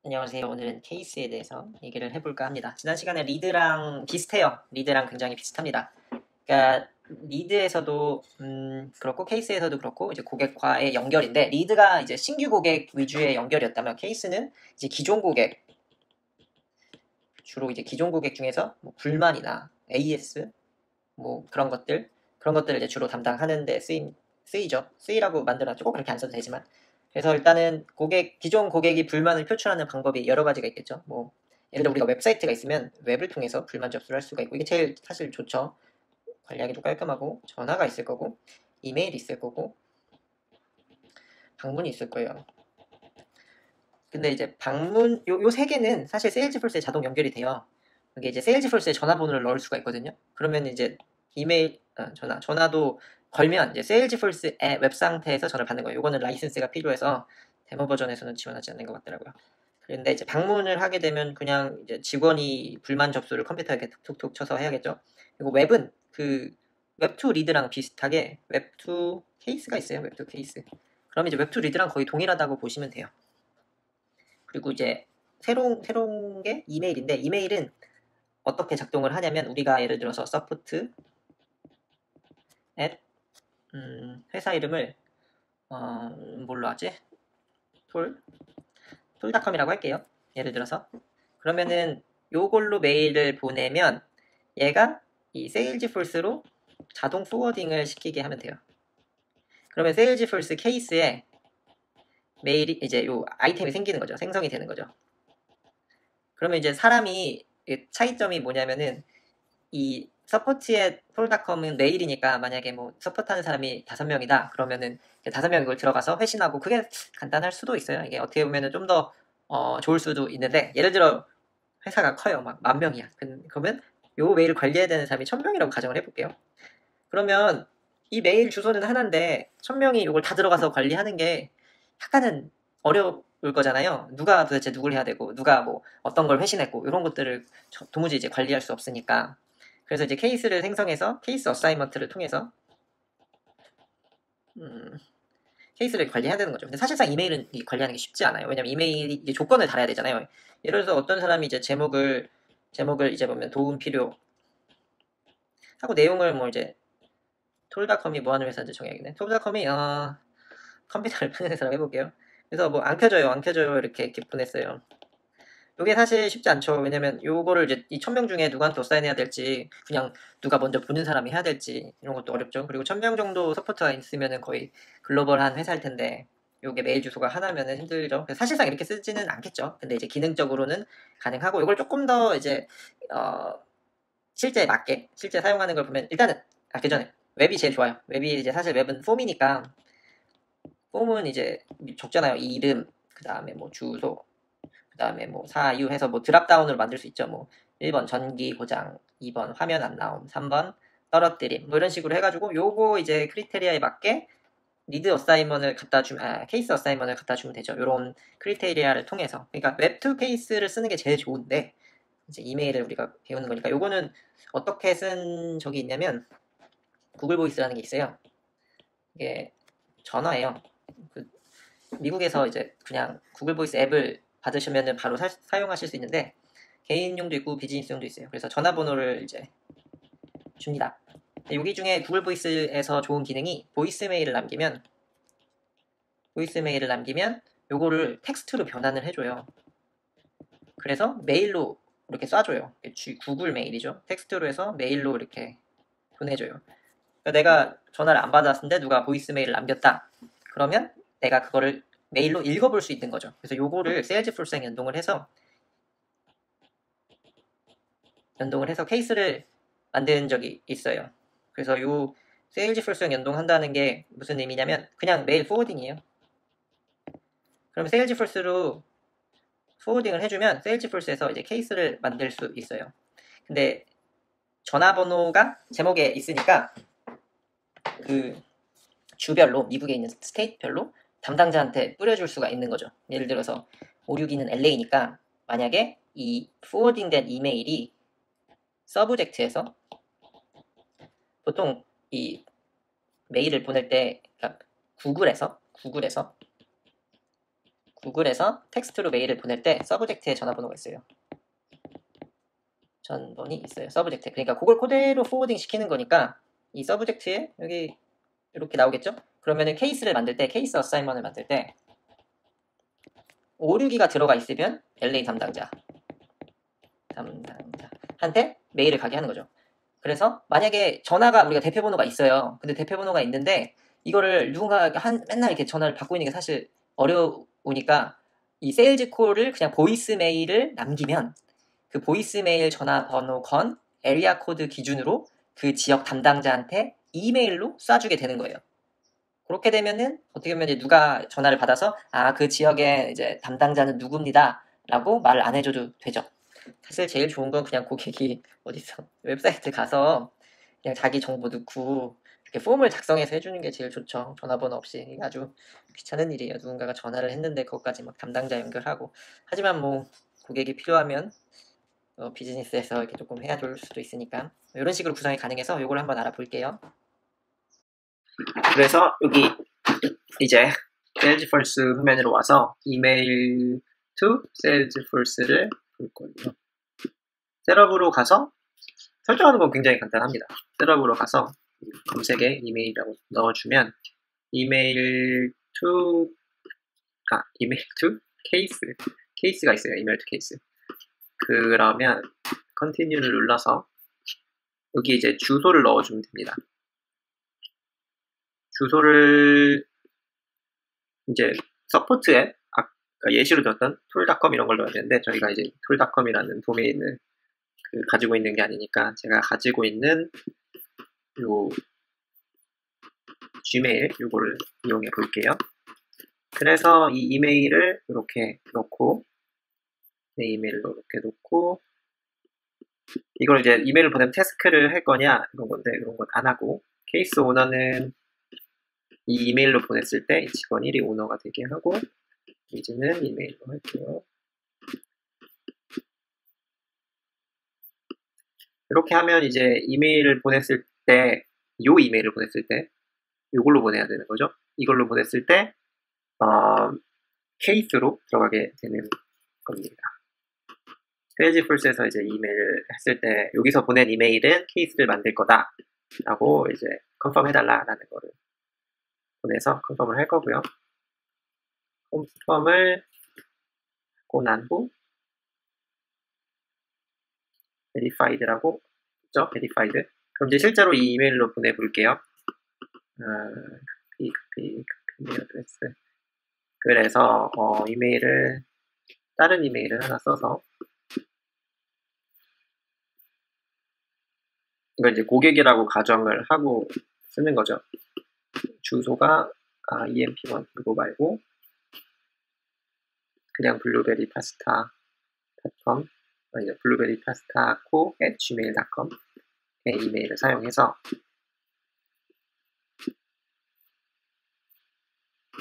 안녕하세요. 오늘은 케이스에 대해서 얘기를 해볼까 합니다. 지난 시간에 리드랑 비슷해요. 리드랑 굉장히 비슷합니다. 그러니까 리드에서도 그렇고 케이스에서도 그렇고 이제 고객과의 연결인데, 리드가 이제 신규 고객 위주의 연결이었다면 케이스는 이제 기존 고객, 주로 이제 기존 고객 중에서 뭐 불만이나 AS 뭐 그런 것들을 이제 주로 담당하는 데 쓰이죠. 쓰이라고 만들어놨죠. 꼭 그렇게 안 써도 되지만. 그래서 일단은 기존 고객이 불만을 표출하는 방법이 여러 가지가 있겠죠. 뭐 예를 들어 우리가 웹사이트가 있으면 웹을 통해서 불만 접수를 할 수가 있고, 이게 제일 사실 좋죠. 관리하기도 깔끔하고, 전화가 있을 거고, 이메일이 있을 거고, 방문이 있을 거예요. 근데 이제 요 세 개는 사실 세일즈포스에 자동 연결이 돼요. 이게 이제 세일즈포스에 전화번호를 넣을 수가 있거든요. 그러면 이제 이메일, 전화도 걸면 이제 세일즈포스의 웹 상태에서 전화를 받는 거예요. 이거는 라이센스가 필요해서 데모 버전에서는 지원하지 않는 것 같더라고요. 그런데 이제 방문을 하게 되면 그냥 이제 직원이 불만 접수를 컴퓨터에 이렇게 툭툭툭 쳐서 해야겠죠. 그리고 웹은 웹2 리드랑 비슷하게 웹2 케이스가 있어요. 웹2 케이스. 그럼 이제 웹2 리드랑 거의 동일하다고 보시면 돼요. 그리고 이제 새로운 게 이메일인데, 이메일은 어떻게 작동을 하냐면, 우리가 예를 들어서 support at 회사 이름을 뭘로 하지? 톨닷컴이라고 할게요. 예를 들어서. 그러면은 요걸로 메일을 보내면 얘가 이 세일즈폴스로 자동 포워딩을 시키게 하면 돼요. 그러면 세일즈폴스 케이스에 메일이 이제 요 아이템이 생기는 거죠. 생성이 되는 거죠. 그러면 이제 사람이 차이점이 뭐냐면은, 이 서포트의 폴닷컴은 메일이니까 만약에 뭐 서포트하는 사람이 5명이다 그러면은 5명 이걸 들어가서 회신하고, 그게 간단할 수도 있어요. 이게 어떻게 보면은 좀 더 좋을 수도 있는데, 예를 들어 회사가 커요. 막 10,000명이야. 그러면 요 메일을 관리해야 되는 사람이 1,000명이라고 가정을 해볼게요. 그러면 이 메일 주소는 하나인데 1,000명이 이걸 다 들어가서 관리하는 게 약간은 어려울 거잖아요. 누가 도대체 누굴 해야 되고, 누가 뭐 어떤 걸 회신했고, 이런 것들을 도무지 이제 관리할 수 없으니까. 그래서 이제 케이스를 생성해서 케이스 어사이먼트를 통해서 케이스를 관리해야 되는 거죠. 근데 사실상 이메일은 관리하는 게 쉽지 않아요. 왜냐면 이메일이 이제 조건을 달아야 되잖아요. 예를 들어서 어떤 사람이 이제 제목을 이제 보면 도움 필요 하고, 내용을 뭐 이제 톨닷컴이 뭐 하는 회사인지 정해야겠네. 톨닷컴이 컴퓨터를 파는 회사라고 해볼게요. 그래서 뭐 안 켜져요 이렇게 보냈어요. 이게 사실 쉽지 않죠. 왜냐면 요거를 이제 이 1,000명 중에 누구한테 어사인해야 될지, 그냥 누가 먼저 보는 사람이 해야 될지, 이런 것도 어렵죠. 그리고 1,000명 정도 서포트가 있으면은 거의 글로벌한 회사일 텐데, 요게 메일 주소가 하나면은 힘들죠. 사실상 이렇게 쓰지는 않겠죠. 근데 이제 기능적으로는 가능하고, 이걸 조금 더 이제 실제 사용하는 걸 보면, 일단은 그 전에 웹이 제일 좋아요. 웹이 이제 사실 웹은 폼이니까, 폼은 이제 적잖아요. 이름, 그 다음에 뭐 주소, 그 다음에 뭐 사유 해서 뭐 드랍다운으로 만들 수 있죠. 뭐 1번 전기 고장, 2번 화면 안 나옴, 3번 떨어뜨림, 뭐 이런 식으로 해가지고 요거 이제 크리테리아에 맞게 리드 어사이먼을 갖다 주면, 케이스 어사이먼을 갖다 주면 되죠. 요런 크리테리아를 통해서. 그러니까 웹2 케이스를 쓰는 게 제일 좋은데, 이제 이메일을 우리가 배우는 거니까, 요거는 어떻게 쓴 적이 있냐면, 구글 보이스라는 게 있어요. 이게 전화예요. 미국에서 이제 그냥 구글 보이스 앱을 받으시면 바로 사용하실 수 있는데, 개인용도 있고 비즈니스용도 있어요. 그래서 전화번호를 이제 줍니다. 여기 중에 구글 보이스에서 좋은 기능이, 보이스메일을 남기면 요거를 텍스트로 변환을 해줘요. 그래서 메일로 이렇게 쏴줘요. 구글 메일이죠. 텍스트로 해서 메일로 이렇게 보내줘요. 그러니까 내가 전화를 안 받았는데 누가 보이스메일을 남겼다. 그러면 내가 그거를 메일로 읽어볼 수 있는 거죠. 그래서 요거를 세일즈포스랑 연동을 해서 케이스를 만든 적이 있어요. 그래서 요 세일즈포스랑 연동한다는 게 무슨 의미냐면, 그냥 메일 포워딩이에요. 그럼 세일즈포스로 포워딩을 해주면 세일즈포스에서 이제 케이스를 만들 수 있어요. 근데 전화번호가 제목에 있으니까 그 주별로, 미국에 있는 스테이트별로 담당자한테 뿌려줄 수가 있는 거죠. 예를 들어서 562는 LA니까, 만약에 이 포워딩된 이메일이 서브젝트에서, 보통 이 메일을 보낼 때, 그러니까 구글에서 구글에서 텍스트로 메일을 보낼 때 서브젝트에 전화번호가 있어요. 전번이 있어요. 서브젝트. 그러니까 그걸 그대로 포워딩 시키는 거니까 이 서브젝트에 여기 이렇게 나오겠죠? 그러면은 케이스를 만들 때, 케이스 어사인먼을 만들 때 오류기가 들어가 있으면 LA 담당자한테 메일을 가게 하는 거죠. 그래서 만약에 전화가 우리가 대표번호가 있어요. 근데 대표번호가 있는데 이거를 누군가 맨날 이렇게 전화를 받고 있는 게 사실 어려우니까 이 세일즈 콜을 그냥 보이스메일을 남기면 그 보이스메일 전화번호 건 에리아 코드 기준으로 그 지역 담당자한테 이메일로 쏴주게 되는 거예요. 그렇게 되면은 어떻게 보면 이제 누가 전화를 받아서 그 지역의 이제 담당자는 누구입니다 라고 말을 안 해줘도 되죠. 사실 제일 좋은 건 그냥 고객이 어디서 웹사이트 가서 그냥 자기 정보 넣고 이렇게 폼을 작성해서 해주는 게 제일 좋죠. 전화번호 없이. 이게 아주 귀찮은 일이에요. 누군가가 전화를 했는데 그것까지 막 담당자 연결하고. 하지만 뭐 고객이 필요하면 비즈니스에서 이렇게 조금 해야 될 수도 있으니까 이런 식으로 구성이 가능해서 이걸 한번 알아볼게요. 그래서 여기 이제 Salesforce 화면으로 와서 이메일 to Salesforce를 볼 거예요. 셋업으로 가서 설정하는 건 굉장히 간단합니다. 셋업으로 가서 검색에 이메일이라고 넣어주면 이메일 to 케이스가 있어요. 이메일 to 케이스. 그러면 continue를 눌러서 여기 이제 주소를 넣어주면 됩니다. 주소를 이제 서포트에 예시로 들었던 tool.com 이런 걸 넣어야 되는데 저희가 이제 tool.com이라는 도메인을 가지고 있는 게 아니니까 제가 가지고 있는 요 Gmail 요거를 이용해 볼게요. 그래서 이 이메일을 이렇게 넣고 내 이메일을 이렇게 놓고 이걸 이제 이메일을 보내면 태스크를 할 거냐 이런 건데 이런 건 안 하고 케이스 오너는 이 이메일로 보냈을 때 직원 1이 오너가 되게 하고 이제는 이메일로 할게요. 이렇게 하면 이제 이메일을 보냈을 때 요 이메일을 보냈을 때 요걸로 보내야 되는 거죠. 이걸로 보냈을 때 케이스로 들어가게 되는 겁니다. 세일즈포스에서 이제 이메일을 했을 때 여기서 보낸 이메일은 케이스를 만들 거다 라고 이제 컨펌 해달라 라는 거를 보내서 컨펌을 할 거고요. 컨펌을 하고 난 후 verified라고 있죠. verified. 그럼 이제 실제로 이 이메일로 보내볼게요. copy 어드레스. 그래서 이메일을 다른 이메일을 하나 써서 이걸 이제 고객이라고 가정을 하고 쓰는 거죠. 주소가 emp1 이거 말고 그냥 블루베리 파스타.com 아니죠. 블루베리 파스타 co@gmail.com 의 이메일을 사용해서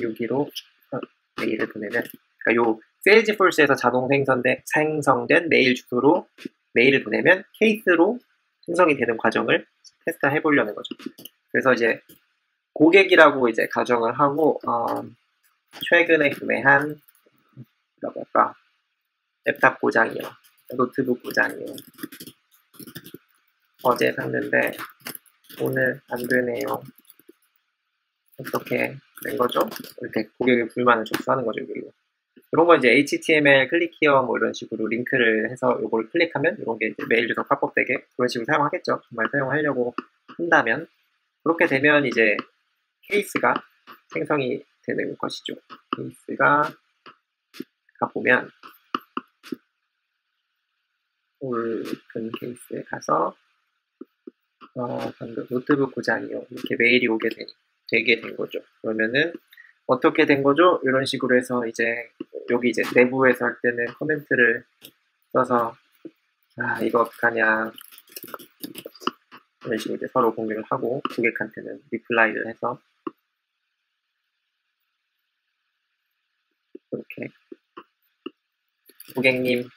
여기로 메일을 보내면 그러니까 요 세일즈포스에서 자동 생성된 메일 주소로 메일을 보내면 케이스로 생성이 되는 과정을 테스트 해보려는 거죠. 그래서 이제 고객이라고 이제 가정을 하고 최근에 구매한 뭐라고 할까 랩탑 고장이요, 노트북 고장이요, 어제 샀는데 오늘 안 되네요. 어떻게 된 거죠? 이렇게 고객의 불만을 접수하는 거죠. 그리고 이런 거 이제 HTML 클릭 히어 뭐 이런 식으로 링크를 해서 이걸 클릭하면 이런 게 이제 메일 주소 팝업되게 그런 식으로 사용하겠죠. 정말 사용하려고 한다면 그렇게 되면 이제 케이스가 생성이 되는 것이죠. 케이스가 보면 오픈 케이스에 가서 방금 노트북 고장이요 이렇게 메일이 되게 된 거죠. 그러면은 어떻게 된 거죠? 이런 식으로 해서 이제 여기 이제 내부에서 할 때는 코멘트를 써서 이거 어떡하냐 이런 식으로 이제 서로 공유를 하고 고객한테는 리플라이를 해서 이렇게 고객님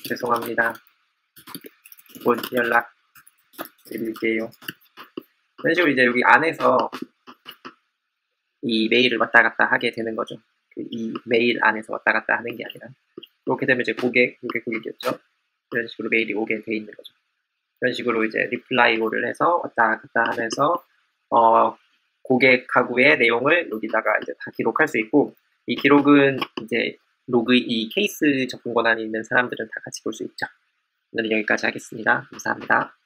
죄송합니다. 곧 연락 드릴게요. 이런 식으로 이제 여기 안에서 이 메일을 왔다 갔다 하게 되는 거죠. 이 메일 안에서 왔다 갔다 하는 게 아니라 그렇게 되면 이제 고객이었죠. 이런 식으로 메일이 오게 돼 있는 거죠. 이런 식으로 이제 리플라이오를 해서 왔다 갔다 하면서 고객하고의 내용을 여기다가 이제 다 기록할 수 있고, 이 기록은 이제 이 케이스 접근 권한이 있는 사람들은 다 같이 볼 수 있죠. 오늘은 여기까지 하겠습니다. 감사합니다.